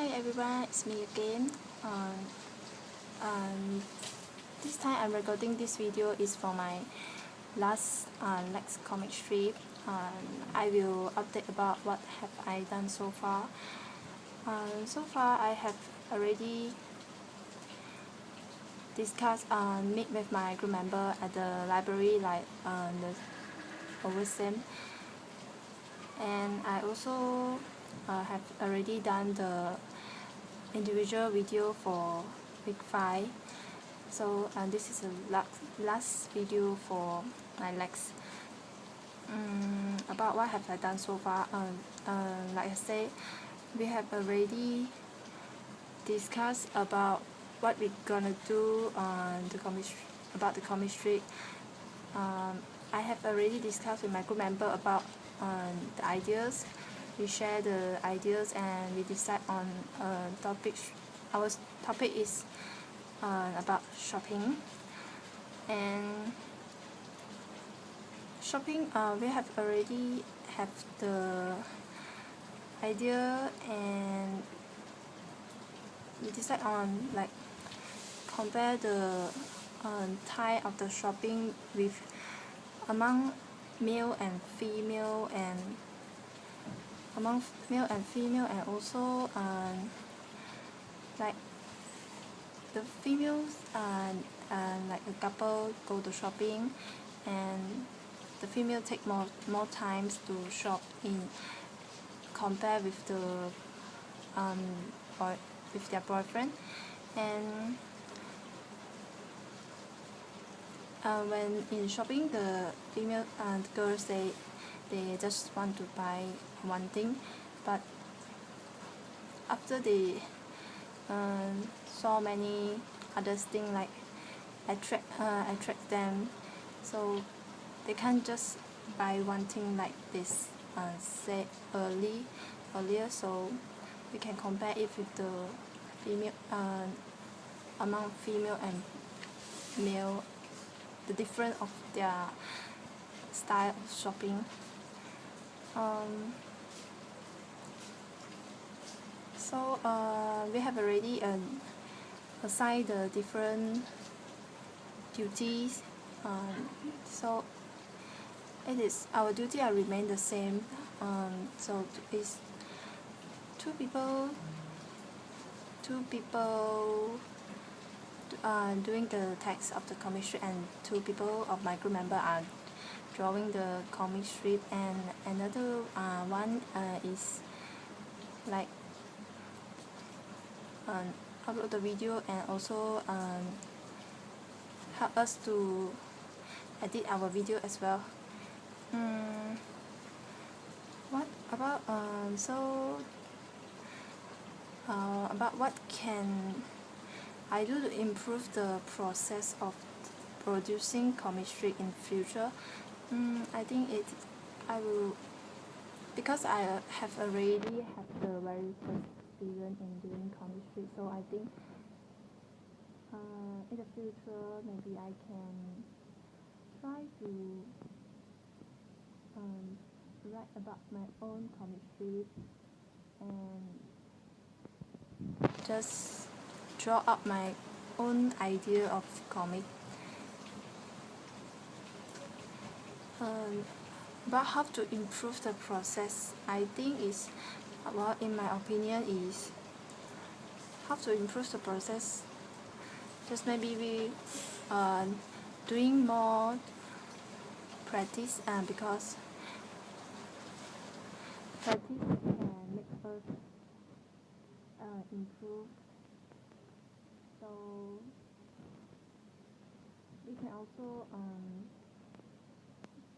Hi everyone, it's me again. Um, this time I'm recording this video is for my last next comic strip. I will update about what have I done so far. So far I have already discussed meet with my group member at the library like the oversame, and I also have already done the individual video for week 5. So this is the last video for my legs. About what have I done so far. Like I said, we have already discussed about what we're gonna do on the about the comic strip. I have already discussed with my group member about the ideas. We share the ideas and we decide on topics. Our topic is about shopping, and shopping we have already have the idea, and we decide on like compare the type of the shopping with among male and female, and among male and female, and also like the females like a couple go to shopping, and the female take more times to shop in compare with the boy with their boyfriend. And when in shopping, the female girls they just want to buy one thing, but after they saw many other things like attract them, so they can't just buy one thing like this said earlier. So we can compare it with the female among female and male, the difference of their style of shopping. So we have already assigned the different duties. So it is our duty are remain the same. So it's two people doing the text of the comic strip, and 2 people of my group member are drawing the comic strip, and another one is like upload the video and also help us to edit our video as well. What about about what can I do to improve the process of producing comic strip in future? I think I will, because I have already had the very first experience in doing comic strip, so I think in the future maybe I can try to write about my own comic strip and just draw up my own idea of comic. But how to improve the process, I think is, well, in my opinion, is how to improve the process. Just maybe we doing more practice, because practice can make us improve. So we can also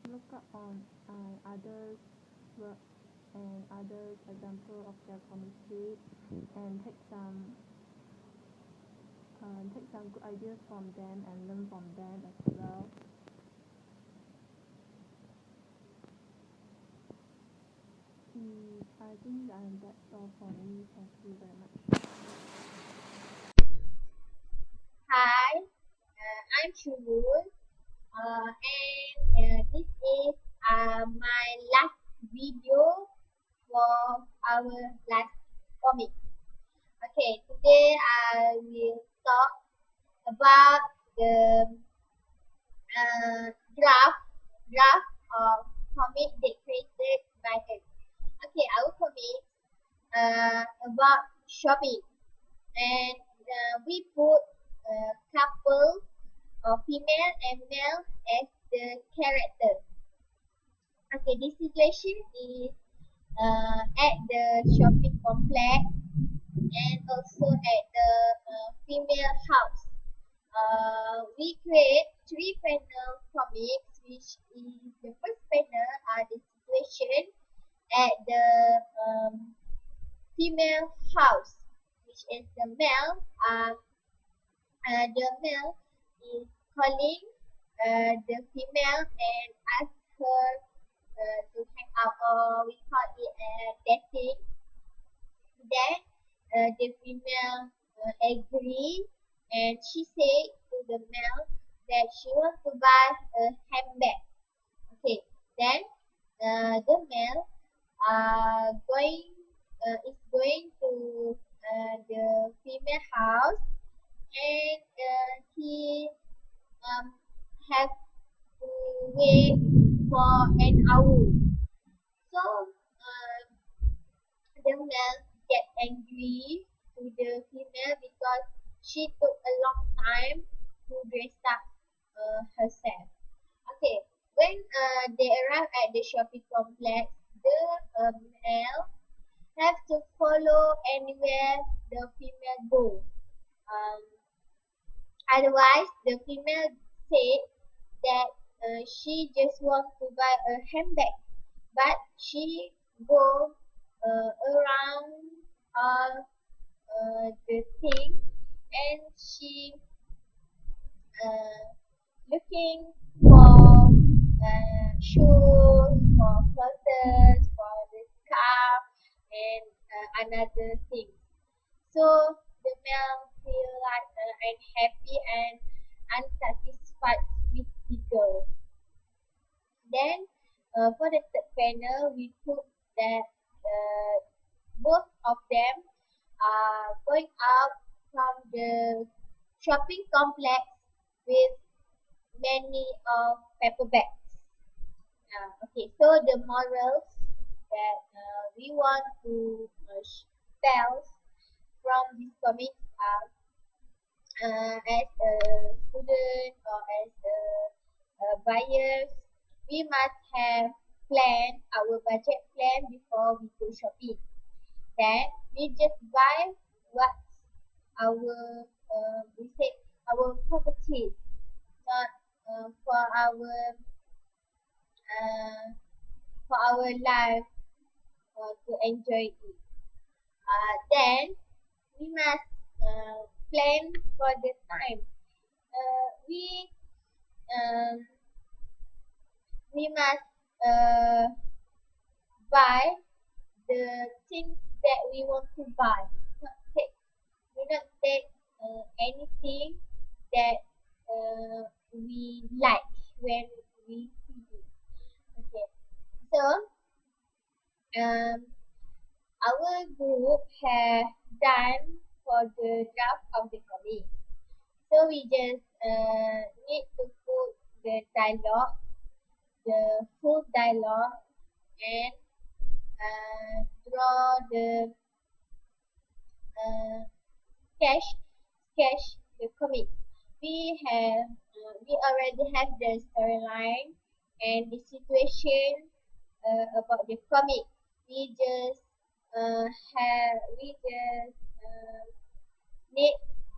look up on others' work and others' example of their comic strip, and take some good ideas from them and learn from them as well. I think that's all for me. Thank you very much. Hi, I'm Shubul, and this is my last video for our last comic. Okay, today I will talk about the draft of comic that created by us. Okay, our comic about shopping, and we put a couple of female and male as the character. Okay, this situation is at the shopping complex and also at the female house. We create three panel comics, which is the first panel are the situation at the female house, which is the male. The male is calling the female and ask her to hang out, or we call it dating. Then the female agree, and she said to the male that she wants to buy a handbag. Okay, then the male is going to the female house, and he um, have to wait for an hour. So the male get angry to the female because she took a long time to dress up herself. Okay, when they arrive at the shopping complex, the male have to follow anywhere the female go. Um, Otherwise, the female said that she just want to buy a handbag, but she go around all the thing, and she uh, looking for shoes, for clothes, for the scarf, and another thing. So the male feel like unhappy and unsatisfied with the girl. Then for the third panel, we put that both of them are going out from the shopping complex with many of paper bags. Okay, so the morals that we want to tell from this comic are as a student or as a buyers, we must have plan our budget plan before we go shopping. Then we just buy what our we say our properties, not uh, for our life to enjoy it. Then we must plan for the time. We um, we must buy the things that we want to buy. Not take, do not take anything that we like when we see it. Okay, so um, our group have done for the draft of the comic. So we just need to put the dialogue, the full dialogue, and draw the uh, sketch sketch the comic. We already have the storyline and the situation about the comic. We just need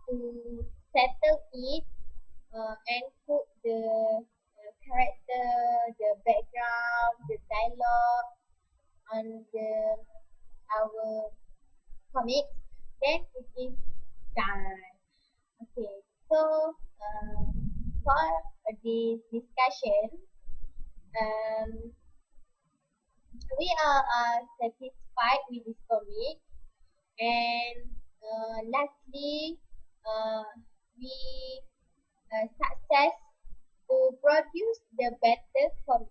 to settle it and put the character, the background, the dialogue on the our comics. Then it is done. Okay, so for this discussion, um, we are satisfied with this comic, and lastly, uh, we success to produce the best comic.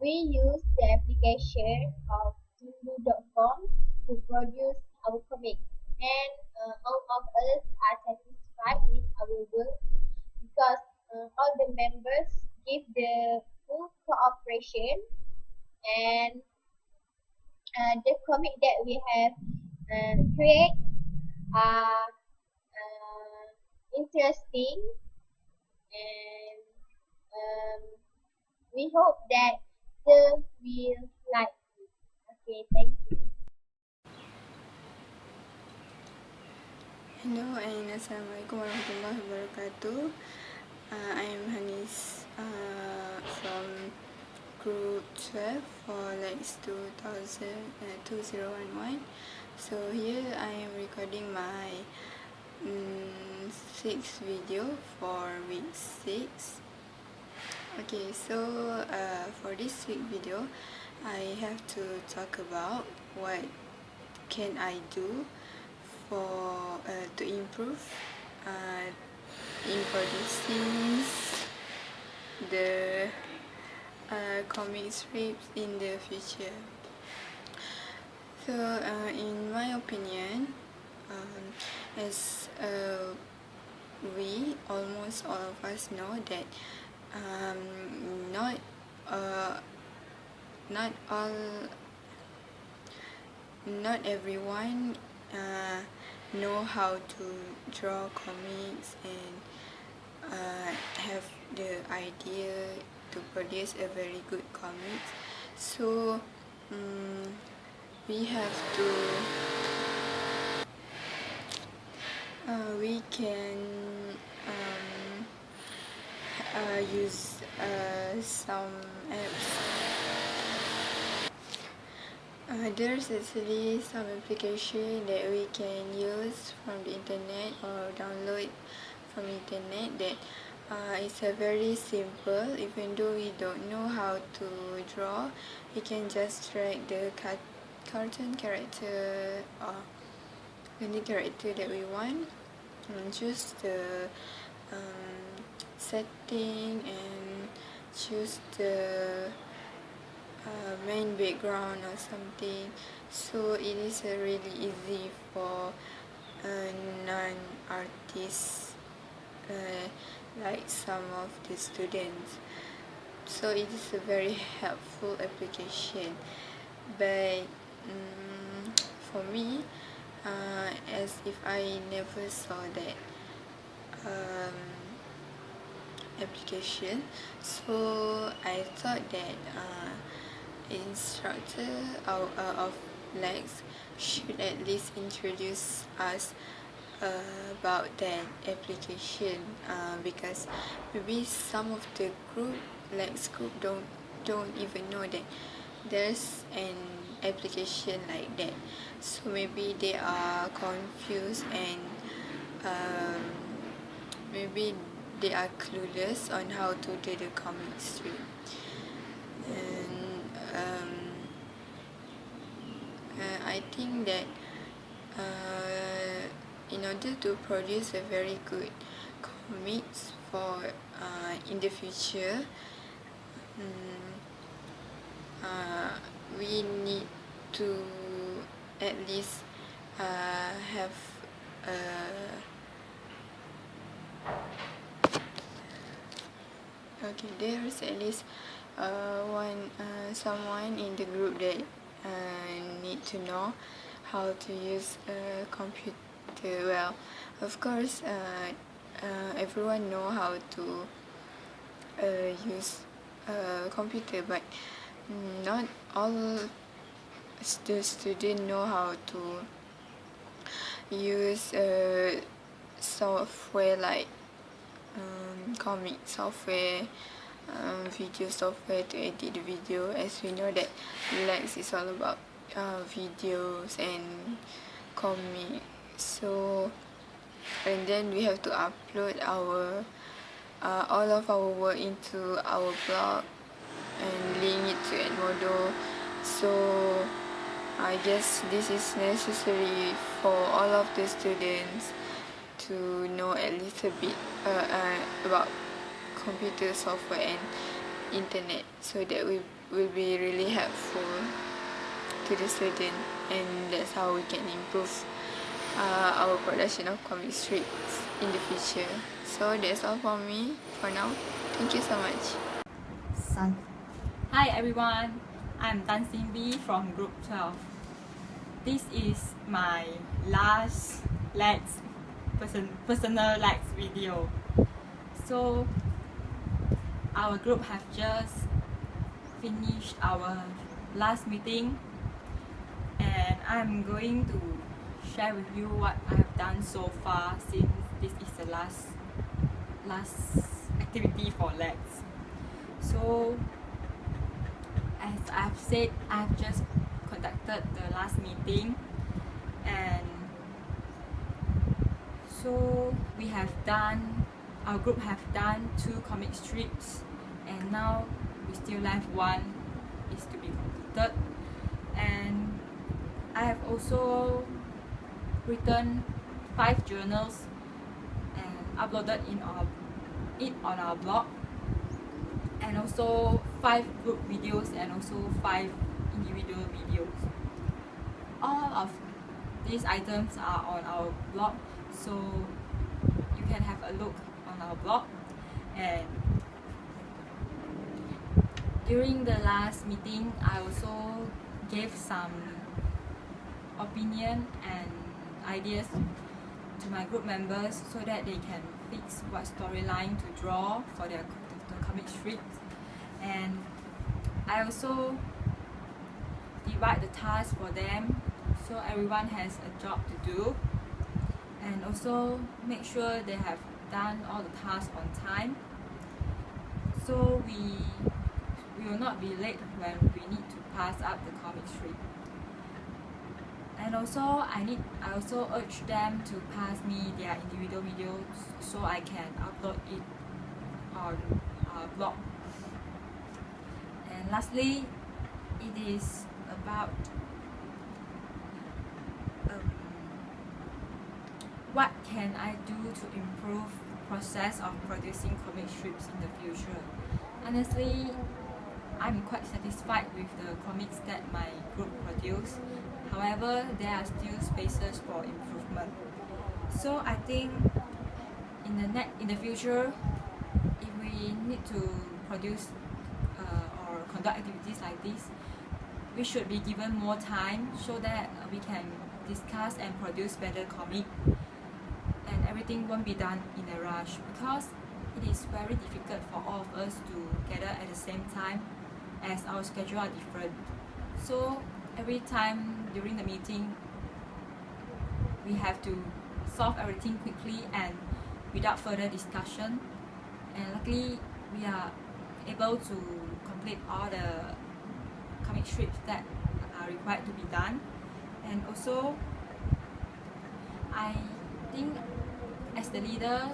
We use the application of Hindu.com to produce our comic, and all of us are satisfied with our work because all the members give the full cooperation, and the comic that we have create are interesting, and um, we hope that they will like it. Okay, thank you. Hello and Assalamualaikum warahmatullahi wabarakatuh. I am Hanis from Group 12 for Lex 2011. So here I am recording my sixth video for week 6. Okay, so for this week video, I have to talk about what can I do for to improve in producing the comic strips in the future. So in my opinion, as we almost all of us know that not everyone know how to draw comics and have the idea to produce a very good comics. So we have to we can use some apps. There's actually some application that we can use from the internet or download from internet that it's a very simple. Even though we don't know how to draw, we can just drag the cartoon character or any character that we want and choose the setting and choose the main background or something, so it is really easy for non-artists like some of the students. So it is a very helpful application, but for me, as if I never saw that application, so I thought that instructor of Lex should at least introduce us about that application, because maybe some of the group Lex group don't even know that there's an application like that, so maybe they are confused and maybe they are clueless on how to do the comic strip. And I think that in order to produce a very good comics for in the future, we need to at least have there's at least someone in the group that need to know how to use a computer well. Of course, everyone know how to use a computer, but not all the students know how to use software like comic software, video software to edit the video, as we know that Lex is all about videos and comic. So and then we have to upload our all of our work into our blog and link it to Edmodo. So I guess this is necessary for all of the students to know at least a bit about computer software and internet, so that will be really helpful to the student, and that's how we can improve our production of comic strips in the future. So that's all for me for now. Thank you so much. Sun. Hi everyone, I'm Tan Xin Bi from Group 12. This is my last personal video. So our group have just finished our last meeting, and I'm going to share with you what I have done so far, since this is the last activity for LEX. So as I've said, I've just conducted the last meeting, and so our group have done 2 comic strips, and now we still have 1 is to be completed. And I have also written 5 journals and uploaded it on our blog, and also 5 group videos and also 5 individual videos. All of these items are on our blog, so you can have a look on our blog. And during the last meeting, I also gave some opinion and ideas to my group members so that they can fix what storyline to draw for the comic strips. And I also divide the tasks for them, so everyone has a job to do, and also make sure they have done all the tasks on time, so we will not be late when we need to pass up the comic strip. And also I also urge them to pass me their individual videos so I can upload it on our blog. And lastly, it is about what can I do to improve the process of producing comic strips in the future. Honestly, I'm quite satisfied with the comics that my group produce. However, there are still spaces for improvement. So I think in the future, if we need to produce or conduct activities like this, we should be given more time so that we can discuss and produce better comic, and everything won't be done in a rush, because it is very difficult for all of us to gather at the same time as our schedule are different. So every time during the meeting, we have to solve everything quickly and without further discussion. And luckily, we are able to complete all the comic strips that are required to be done. And also, I think as the leader,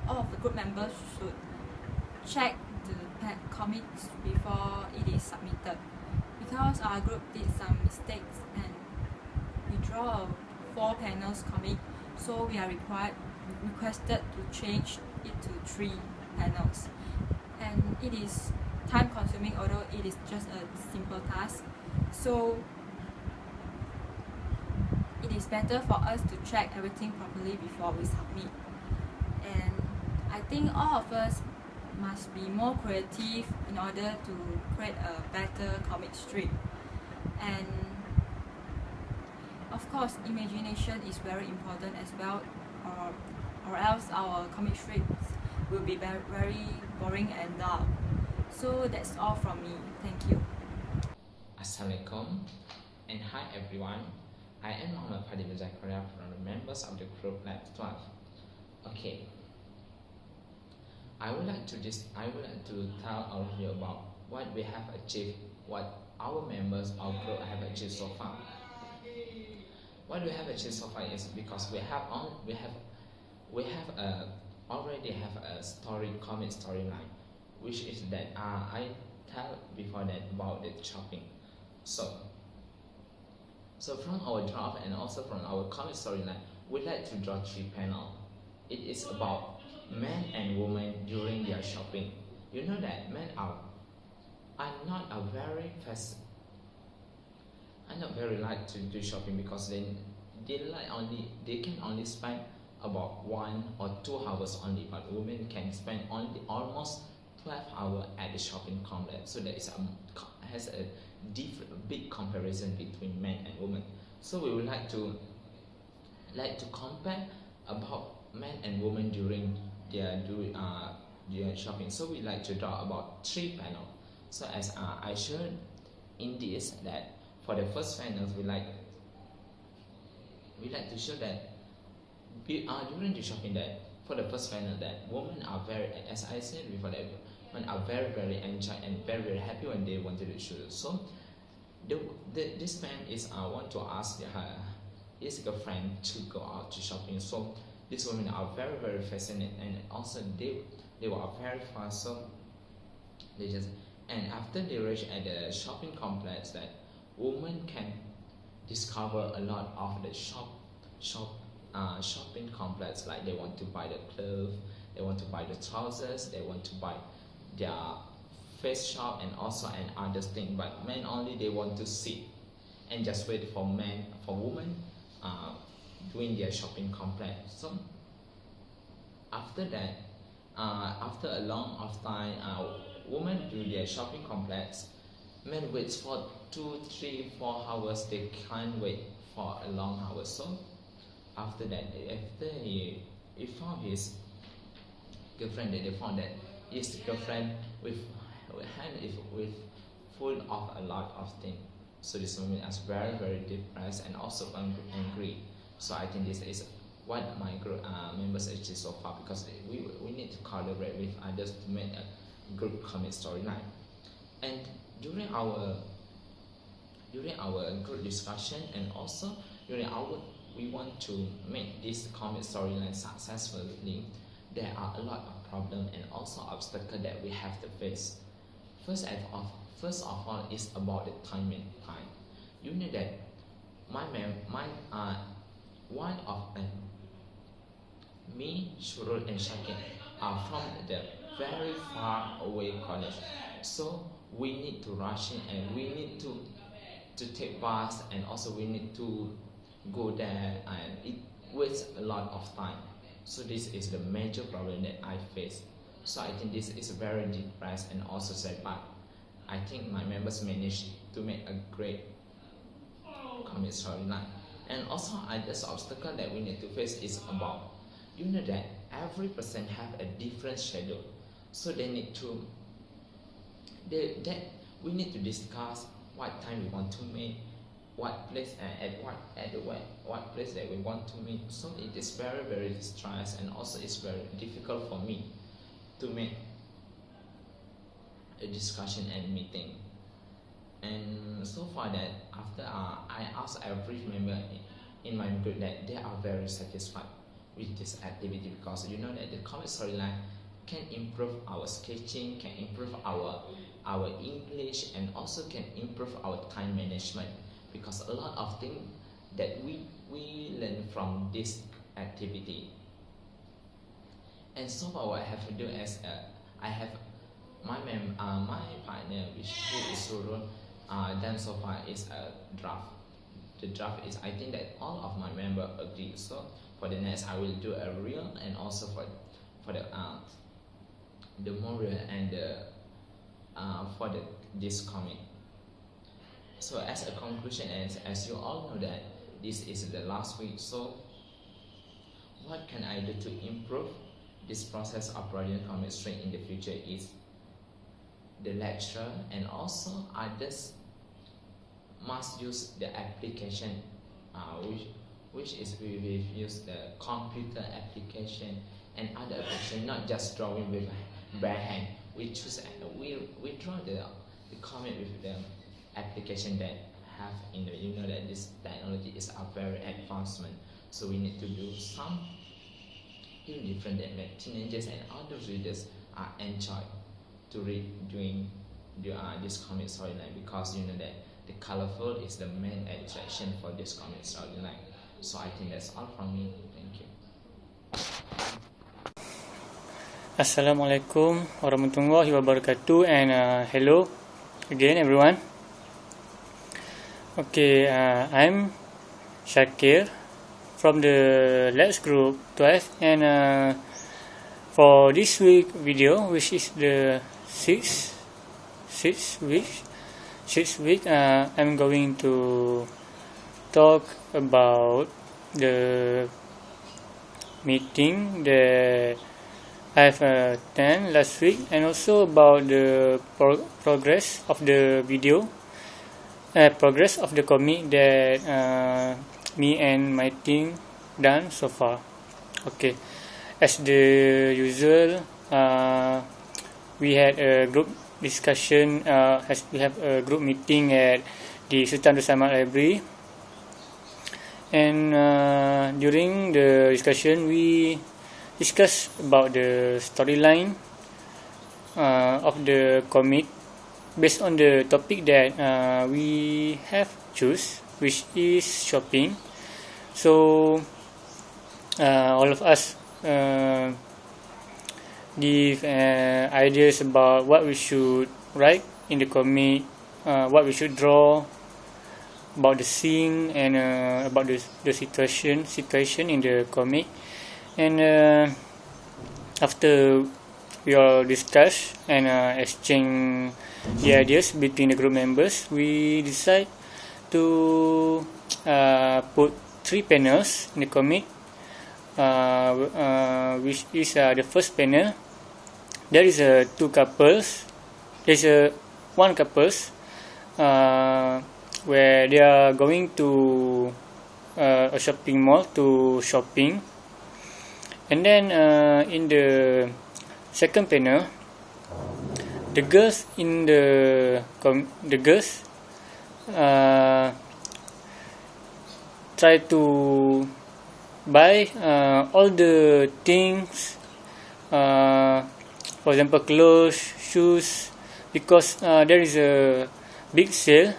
all of the group members should check the comics before it is submitted, because our group did some mistakes and we draw a 4 panels comic, so we are requested to change it to 3 panels, and it is time consuming, although it is just a simple task. So it is better for us to check everything properly before we submit. And I think all of us must be more creative in order to create a better comic strip. And of course, imagination is very important as well, or else our comic strips will be very boring and dull. So that's all from me. Thank you. Assalamualaikum and hi everyone. I am Muhammad Fadil Zakaria from the members of the group Lab 12. Okay. I would like to tell all of you about what we have achieved, what our members of group have achieved so far. What we have achieved so far is because we already have a comic storyline, which is that I tell before that about the shopping. So from our draft and also from our comic storyline, we like to draw 3 panels. It is about men and women during their shopping. You know that men are not a very fast. I not very like to do shopping because they can only spend about 1 or 2 hours only, but women can spend only almost 12 hours at the shopping complex. So there is has a big comparison between men and women. So we would like to compare about men and women during their shopping. So we like to draw about 3 panels. So as I showed in this, that for the first panel we like to show that during the shopping, that for the first panel, that women are very, as I said before, that women are very enjoy and very happy when they want to do shoes. So this man is want to ask his girlfriend to go out to shopping. So these women are very fascinated, and also they were very fast. So they just, and after they reach at the shopping complex, that women can discover a lot of the shopping complex. Like they want to buy the clothes, they want to buy the trousers, they want to buy their face shop and also and other thing. But men only, they want to sit and just wait for women doing their shopping complex. So after that, after a long of time, women do their shopping complex. Men waits for 2, 3, 4 hours. They can't wait for a long hour. So after that, after he found his girlfriend, they found that his girlfriend with full of a lot of things. So this woman is very depressed and also angry. So I think this is what my group members achieved so far, because we need to collaborate with others to make a group comic storyline. And during our group discussion, and also we want to make this comic storyline successfully, there are a lot of problems and also obstacles that we have to face. First of all is about the time. You know that one of me, Shurul and Shakir are from the very far away college. So we need to rush in, and we need to take bus, and also we need to go there, and it wastes a lot of time. So this is the major problem that I face. So I think this is very depressed and also sad, but I think my members managed to make a great comic storyline. And also this obstacle that we need to face is about, you know that every person have a different schedule. So we need to discuss what time we want to meet, what place what place that we want to meet. So it is very distressed, and also it's very difficult for me to make a discussion and meeting. And so far that after I asked every member in my group that they are very satisfied with this activity, because you know that the comic storyline can improve our sketching, can improve our English, and also can improve our time management, because a lot of things that we learn from this activity. And so far what I have to do is I have my partner, which is Surul, done so far is a draft. The draft is, I think that all of my members agree. So for the next, I will do a reel, and also for the moral and for this comic. So as a conclusion, as you all know that this is the last week, so what can I do to improve this process of writing comic strip in the future is the lecturer and also others must use the application, which is we use the computer application and other application, not just drawing with bare hand. We choose we draw the comic with the application that have in the, you know that this technology is a very advancement. So we need to do some different that make teenagers and other readers are enjoy to read during this comic storyline, because you know that the colorful is the main attraction for this comic storyline. So I think that's all from me. Thank you. Assalamualaikum warahmatullahi wabarakatuh, and hello again everyone. Okay, I'm Shakir from the Let's Group 12, and for this week video, which is the sixth week, I'm going to talk about the meeting that I've attended last week, and also about the progress of the video, progress of the comic that me and my team done so far. Okay, as the usual, we had a group discussion, as we have a group meeting at the Sultan Abdul Samad Library, and during the discussion we discuss about the storyline of the comic based on the topic that we have choose, which is shopping. So all of us give ideas about what we should write in the comic, what we should draw, about the scene, and about the situation in the comic. And after we all discuss and exchange the ideas between the group members, we decide to put 3 panels in the comic, which is the first panel. There is 2 couples. There's 1 couples where they are going to a shopping mall to shopping. And then in the second panel, the girls in the girls try to buy all the things, for example clothes, shoes, because there is a big sale.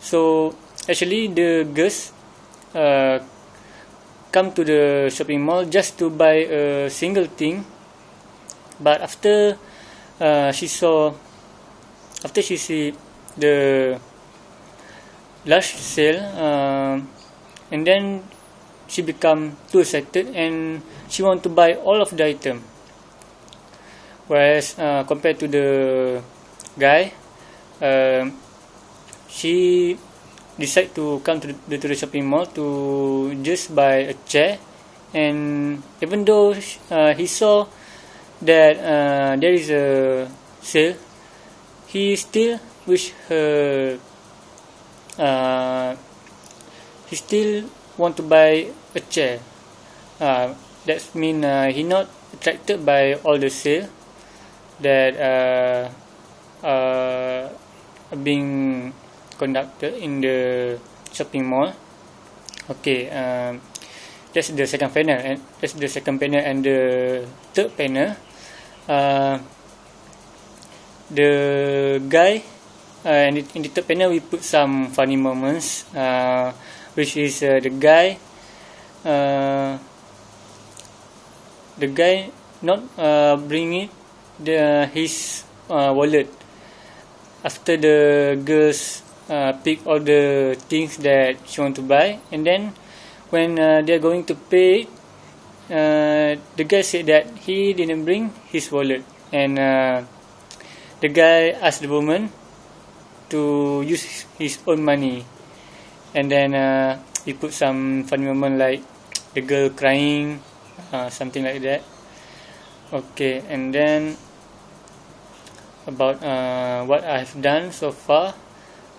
So actually the girls come to the shopping mall just to buy a single thing, but after she see the large sale, and then she become too excited and she want to buy all of the item, whereas compared to the guy, she decide to come to the shopping mall to just buy a chair. And even though he saw that there is a sale, he still wish her, he still want to buy a chair. That mean he not attracted by all the sale that being conducted in the shopping mall. Okay, that's the second panel, and the third panel, the guy, and in the third panel we put some funny moments, which is the guy not bringing his wallet after the girls pick all the things that she want to buy. And then when they're going to pay, the guy said that he didn't bring his wallet, and the guy asked the woman to use his own money. And then he put some funny moment like the girl crying, something like that. Okay, and then about what I've done so far,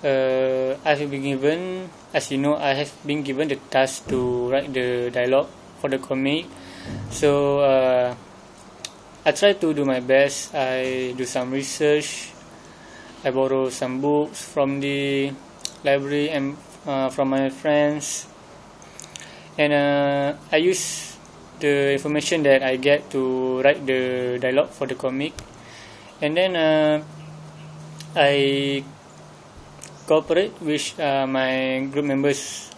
I've been given, as you know, I have been given the task to write the dialogue for the comic. So I try to do my best. I do some research. I borrow some books from the library and from my friends, and I use the information that I get to write the dialogue for the comic. And then I cooperate with my group members,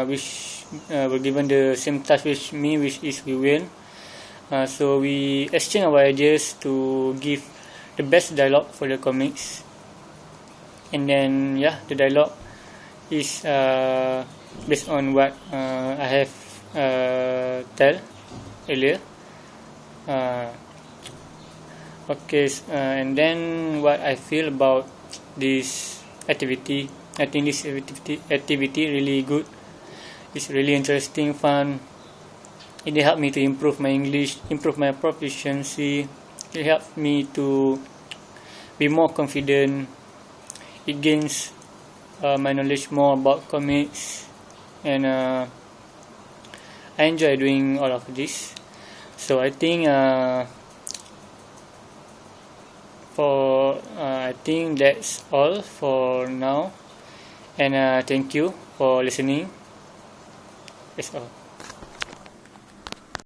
which were given the same task with me, which is Wiwen. So we exchange our ideas to give the best dialogue for the comics. And then the dialogue is based on what I have tell earlier. And then what I feel about this activity, I think this activity really good. It's really interesting, fun. It helped me to improve my English, improve my proficiency. It helped me to be more confident. It gains my knowledge more about comics, and I enjoy doing all of this. So I think I think that's all for now, and thank you for listening. That's all.